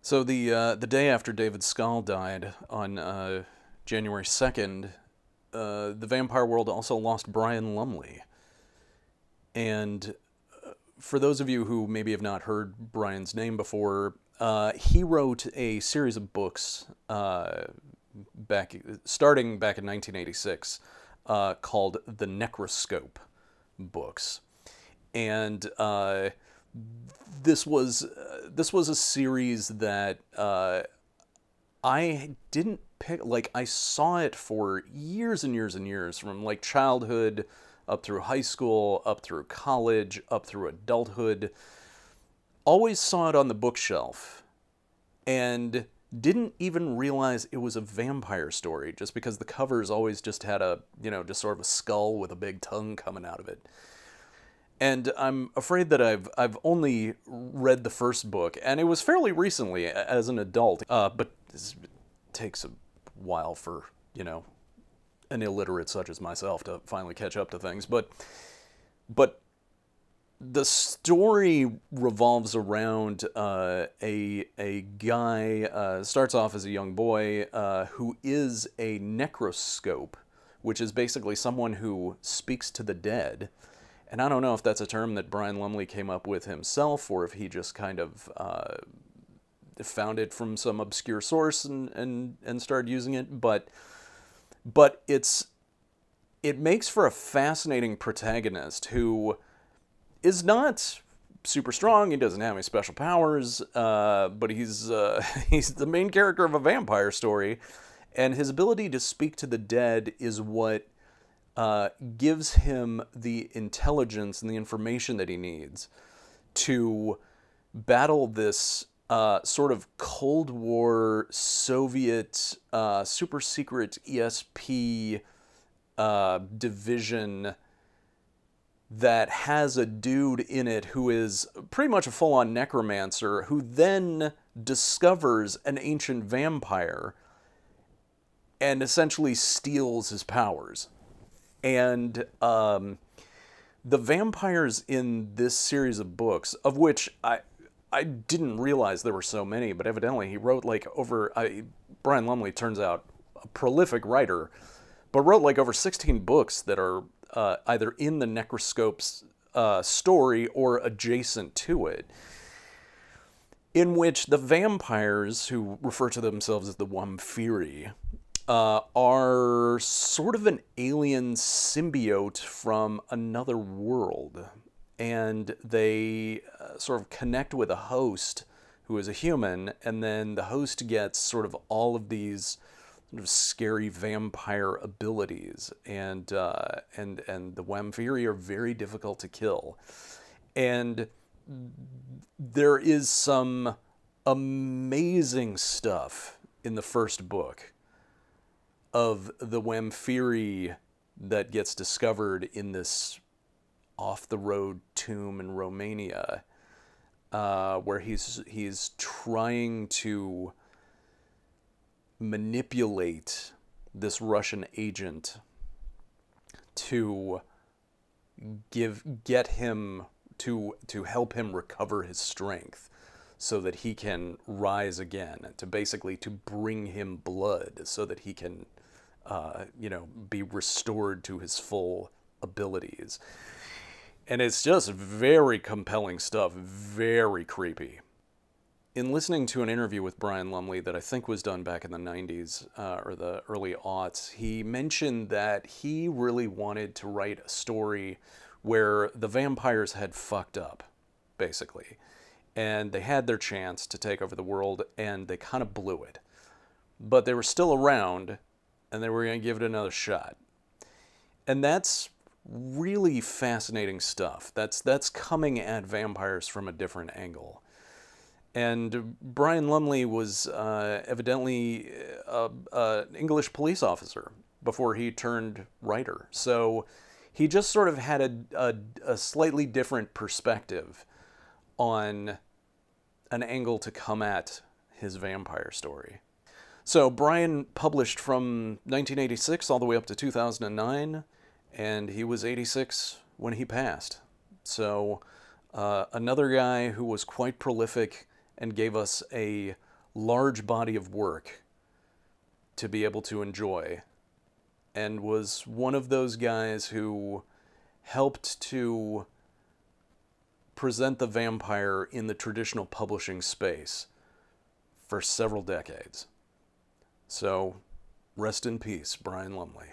So the day after David Scull died on January 2nd, the vampire world also lost Brian Lumley. And for those of you who maybe have not heard Brian's name before, he wrote a series of books starting back in 1986 called the Necroscope books. And this was a series that I didn't pick. Like, I saw it for years and years and years, from like childhood up through high school, up through college, up through adulthood. Always saw it on the bookshelf and didn't even realize it was a vampire story, just because the covers always just had a, just sort of a skull with a big tongue coming out of it. And I'm afraid that I've only read the first book, and it was fairly recently as an adult. But it takes a while for, an illiterate such as myself to finally catch up to things. But the story revolves around a guy, starts off as a young boy who is a necroscope, which is basically someone who speaks to the dead. And I don't know if that's a term that Brian Lumley came up with himself, or if he just kind of found it from some obscure source and started using it. But it makes for a fascinating protagonist who is not super strong. He doesn't have any special powers, but he's the main character of a vampire story, and his ability to speak to the dead is what gives him the intelligence and the information that he needs to battle this sort of Cold War Soviet super secret ESP division that has a dude in it who is pretty much a full-on necromancer, who then discovers an ancient vampire and essentially steals his powers. And the vampires in this series of books, of which I didn't realize there were so many, but evidently he wrote like Brian Lumley turns out a prolific writer, but wrote like over 16 books that are either in the Necroscope's story or adjacent to it, in which the vampires, who refer to themselves as the Wamphiri, are sort of an alien symbiote from another world. And they sort of connect with a host who is a human, and then the host gets sort of all of these sort of scary vampire abilities, and the Wamphiri are very difficult to kill. And there is some amazing stuff in the first book of the Wamphiri that gets discovered in this off-the-road tomb in Romania, where he's trying to manipulate this Russian agent to get him to help him recover his strength, so that he can rise again, to bring him blood so that he can be restored to his full abilities. And it's just very compelling stuff, very creepy. In listening to an interview with Brian Lumley that I think was done back in the 90s or the early aughts, he mentioned that he really wanted to write a story where the vampires had fucked up, basically. And they had their chance to take over the world, and they kind of blew it. But they were still around, and they were going to give it another shot. And that's really fascinating stuff. That's coming at vampires from a different angle. And Brian Lumley was evidently an English police officer before he turned writer. So he just sort of had a slightly different perspective on an angle to come at his vampire story. So Brian published from 1986 all the way up to 2009, and he was 86 when he passed. So another guy who was quite prolific and gave us a large body of work to be able to enjoy, and was one of those guys who helped to present the vampire in the traditional publishing space for several decades. So, rest in peace, Brian Lumley.